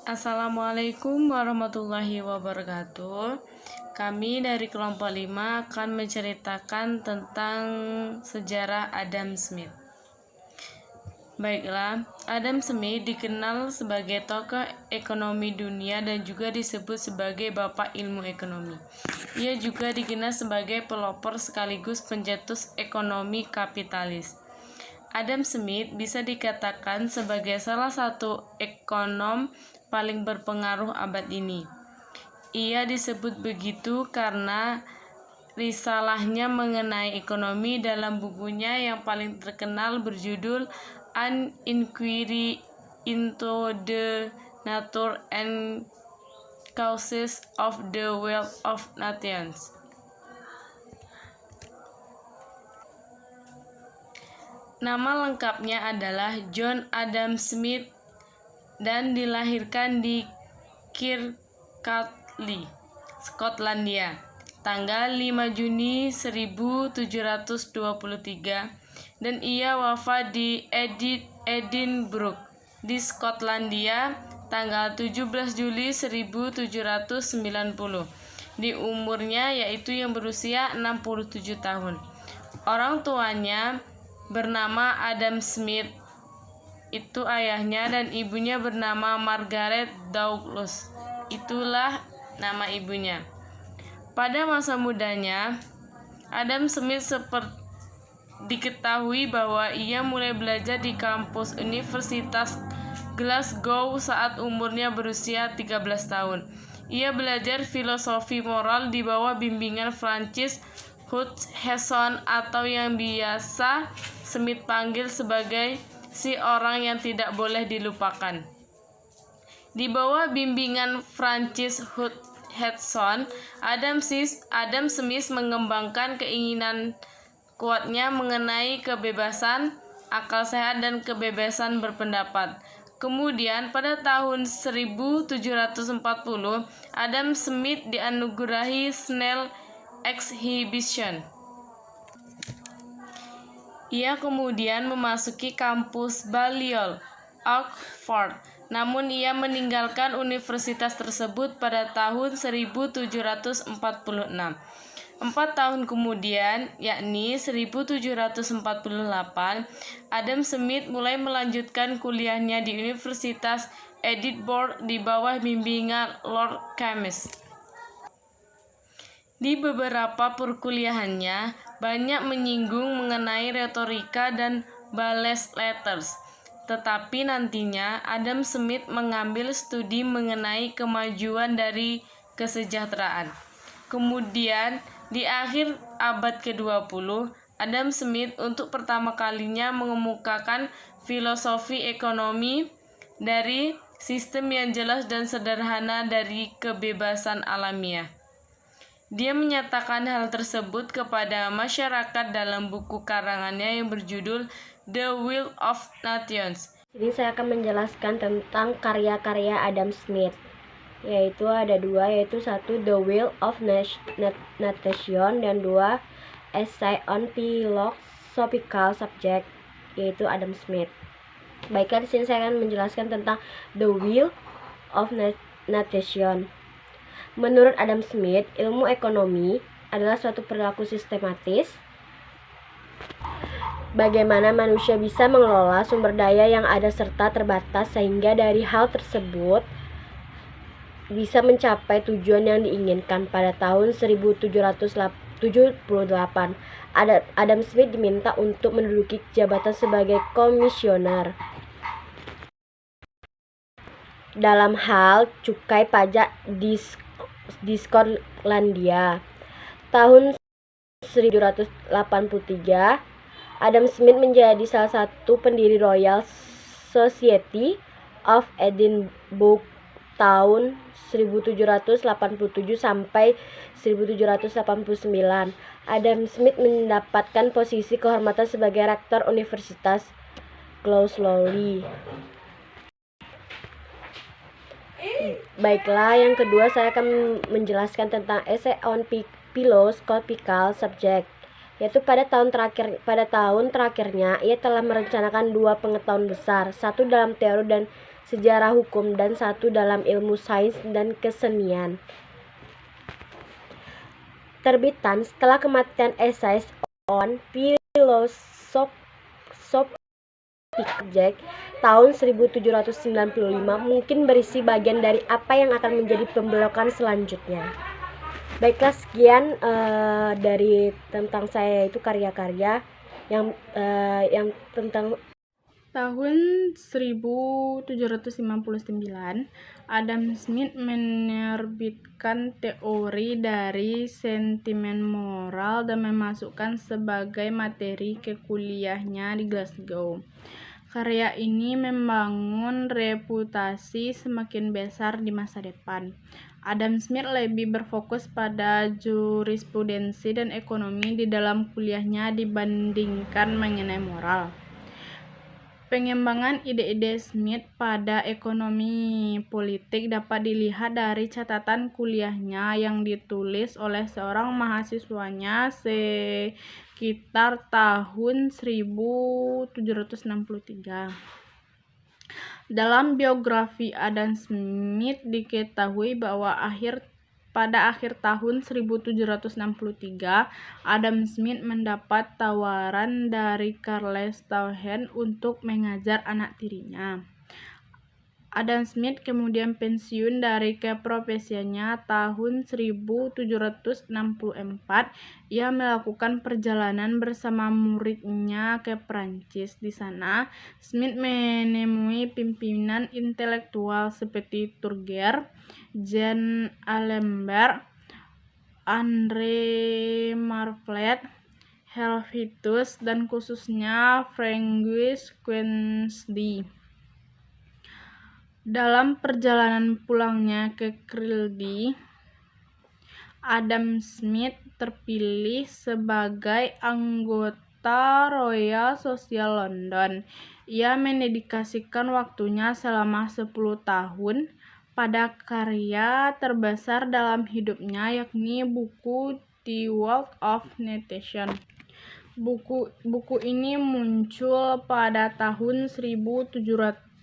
Assalamualaikum warahmatullahi wabarakatuh. Kami dari kelompok 5 akan menceritakan tentang sejarah Adam Smith. Baiklah, Adam Smith dikenal sebagai tokoh ekonomi dunia dan juga disebut sebagai bapak ilmu ekonomi. Ia juga dikenal sebagai pelopor sekaligus pencetus ekonomi kapitalis. Adam Smith bisa dikatakan sebagai salah satu ekonom paling berpengaruh abad ini. Ia disebut begitu karena risalahnya mengenai ekonomi dalam bukunya yang paling terkenal berjudul An Inquiry into the Nature and Causes of the Wealth of Nations. Nama lengkapnya adalah John Adam Smith dan dilahirkan di Kirkcaldy, Skotlandia, tanggal 5 Juni 1723 dan ia wafat di Edinburgh, di Skotlandia, tanggal 17 Juli 1790 di umurnya yaitu yang berusia 67 tahun. Orang tuanya bernama Adam Smith, itu ayahnya, dan ibunya bernama Margaret Douglas, itulah nama ibunya. Pada masa mudanya, Adam Smith diketahui bahwa ia mulai belajar di kampus Universitas Glasgow saat umurnya berusia 13 tahun. Ia belajar filosofi moral di bawah bimbingan Francis Hutcheson atau yang biasa Smith panggil sebagai si orang yang tidak boleh dilupakan. Di bawah bimbingan Francis Hutcheson, Adam Smith mengembangkan keinginan kuatnya mengenai kebebasan akal sehat dan kebebasan berpendapat. Kemudian pada tahun 1740, Adam Smith dianugerahi Snell Exhibition. Ia kemudian memasuki kampus Balliol, Oxford, namun ia meninggalkan universitas tersebut pada tahun 1746. 4 tahun kemudian, yakni 1748, Adam Smith mulai melanjutkan kuliahnya di Universitas Edinburgh di bawah bimbingan Lord Keynes. Di beberapa perkuliahannya, banyak menyinggung mengenai retorika dan belles letters. Tetapi nantinya, Adam Smith mengambil studi mengenai kemajuan dari kesejahteraan. Kemudian, di akhir abad ke-20, Adam Smith untuk pertama kalinya mengemukakan filosofi ekonomi dari sistem yang jelas dan sederhana dari kebebasan alamiah. Dia menyatakan hal tersebut kepada masyarakat dalam buku karangannya yang berjudul The Will of Nations. Jadi saya akan menjelaskan tentang karya-karya Adam Smith, yaitu ada dua, yaitu satu The Will of Nations dan dua Essay on Philosophical Subject, yaitu Adam Smith. Baiklah, di sini saya akan menjelaskan tentang The Will of Nations. Menurut Adam Smith, ilmu ekonomi adalah suatu perilaku sistematis bagaimana manusia bisa mengelola sumber daya yang ada serta terbatas sehingga dari hal tersebut bisa mencapai tujuan yang diinginkan. Pada tahun 1778, Adam Smith diminta untuk menduduki jabatan sebagai komisioner dalam hal cukai pajak di Skotlandia. Tahun 1783, Adam Smith menjadi salah satu pendiri Royal Society of Edinburgh tahun 1787 sampai 1789. Adam Smith mendapatkan posisi kehormatan sebagai rektor Universitas Glasgow. Baiklah, yang kedua saya akan menjelaskan tentang Essay on Philosophical Subject, yaitu pada tahun terakhirnya ia telah merencanakan dua pengetahuan besar, satu dalam teori dan sejarah hukum, dan 1 dalam ilmu sains dan kesenian. Terbitan setelah kematian Essays on Philosophical Subject tahun 1795 mungkin berisi bagian dari apa yang akan menjadi pembelokan selanjutnya. Baiklah, sekian dari tentang saya itu karya-karya yang tentang. Tahun 1759, Adam Smith menerbitkan teori dari sentimen moral dan memasukkan sebagai materi ke kuliahnya di Glasgow. Karya ini membangun reputasi semakin besar di masa depan. Adam Smith lebih berfokus pada jurisprudensi dan ekonomi di dalam kuliahnya dibandingkan mengenai moral. Pengembangan ide-ide Smith pada ekonomi politik dapat dilihat dari catatan kuliahnya yang ditulis oleh seorang mahasiswanya sekitar tahun 1763. Dalam biografi Adam Smith diketahui bahwa pada akhir tahun 1763, Adam Smith mendapat tawaran dari Charles Tauhen untuk mengajar anak tirinya. Adam Smith kemudian pensiun dari keprofesiannya tahun 1764. Ia melakukan perjalanan bersama muridnya ke Prancis. Di sana, Smith menemui pimpinan intelektual seperti Turgot, Jean Alembert, André Marplet, Helvetius, dan khususnya Francois Queensdy. Dalam perjalanan pulangnya ke Kilby, Adam Smith terpilih sebagai anggota Royal Social London. Ia mendedikasikan waktunya selama 10 tahun pada karya terbesar dalam hidupnya, yakni buku The Wealth of Nations. Buku ini muncul pada tahun 1776.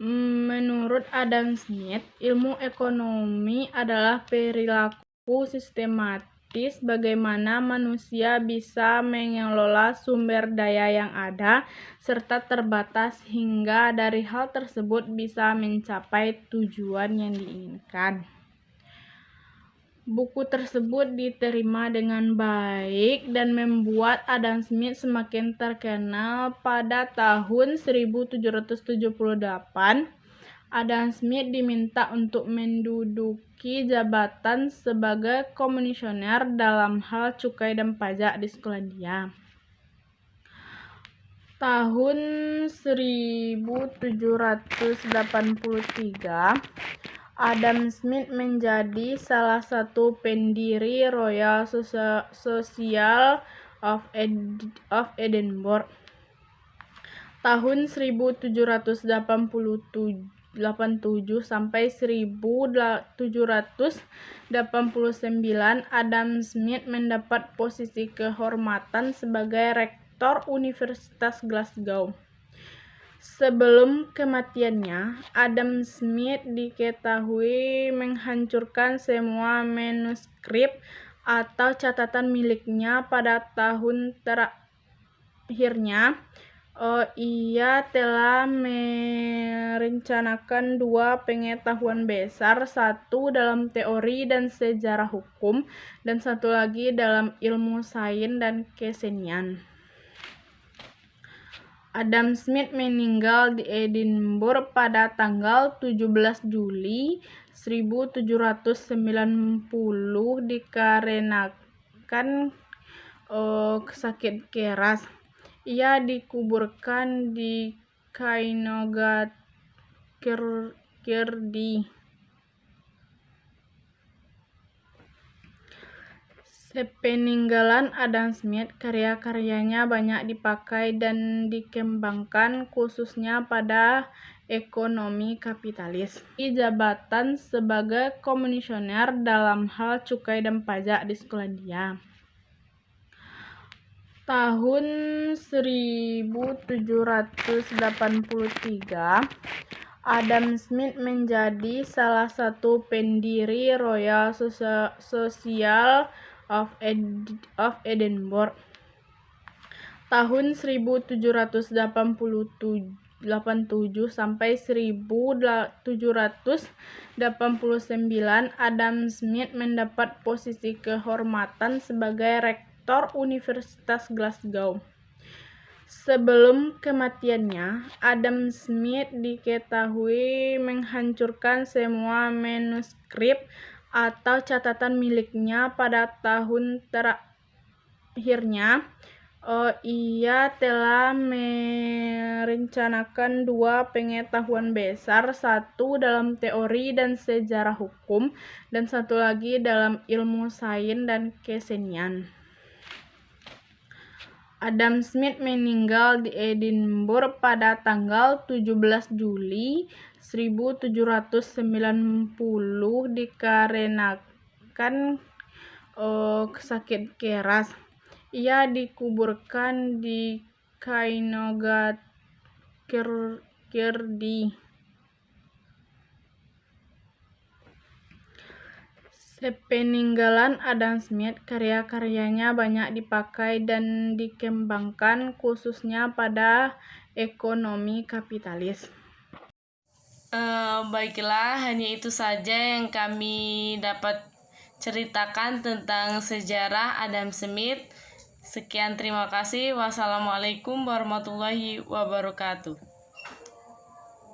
Menurut Adam Smith, ilmu ekonomi adalah perilaku sistematis bagaimana manusia bisa mengelola sumber daya yang ada serta terbatas hingga dari hal tersebut bisa mencapai tujuan yang diinginkan. Buku tersebut diterima dengan baik dan membuat Adam Smith semakin terkenal. Pada tahun 1778, Adam Smith diminta untuk menduduki jabatan sebagai komisioner dalam hal cukai dan pajak di Skotlandia. Tahun 1783, Adam Smith menjadi salah satu pendiri Royal Social of Edinburgh. Tahun 1787 sampai 1789, Adam Smith mendapat posisi kehormatan sebagai rektor Universitas Glasgow. Sebelum kematiannya, Adam Smith diketahui menghancurkan semua manuskrip atau catatan miliknya. Pada tahun terakhirnya, ia telah merencanakan 2 pengetahuan besar, 1 dalam teori dan sejarah hukum, dan 1 lagi dalam ilmu sains dan kesenian. Adam Smith meninggal di Edinburgh pada tanggal 17 Juli 1790 dikarenakan sakit keras. Ia dikuburkan di Kynogat Kirkby. Sepeninggalan Adam Smith, karya-karyanya banyak dipakai dan dikembangkan khususnya pada ekonomi kapitalis. Di jabatan sebagai komisioner dalam hal cukai dan pajak di Skotlandia. Tahun 1783, Adam Smith menjadi salah satu pendiri Royal Society of Edinburgh. Tahun 1787 sampai 1789, Adam Smith mendapat posisi kehormatan sebagai rektor Universitas Glasgow. Sebelum kematiannya, Adam Smith diketahui menghancurkan semua manuskrip atau catatan miliknya. Pada tahun terakhirnya, ia telah merencanakan 2 pengetahuan besar, satu dalam teori dan sejarah hukum, dan satu lagi dalam ilmu sains dan kesenian. Adam Smith meninggal di Edinburgh pada tanggal 17 Juli 1790 dikarenakan sakit keras. Ia dikuburkan di Kynogat Kirkby. Sepeninggalan Adam Smith, karya-karyanya banyak dipakai dan dikembangkan khususnya pada ekonomi kapitalis. Baiklah, hanya itu saja yang kami dapat ceritakan tentang sejarah Adam Smith. Sekian, terima kasih. Wassalamualaikum warahmatullahi wabarakatuh.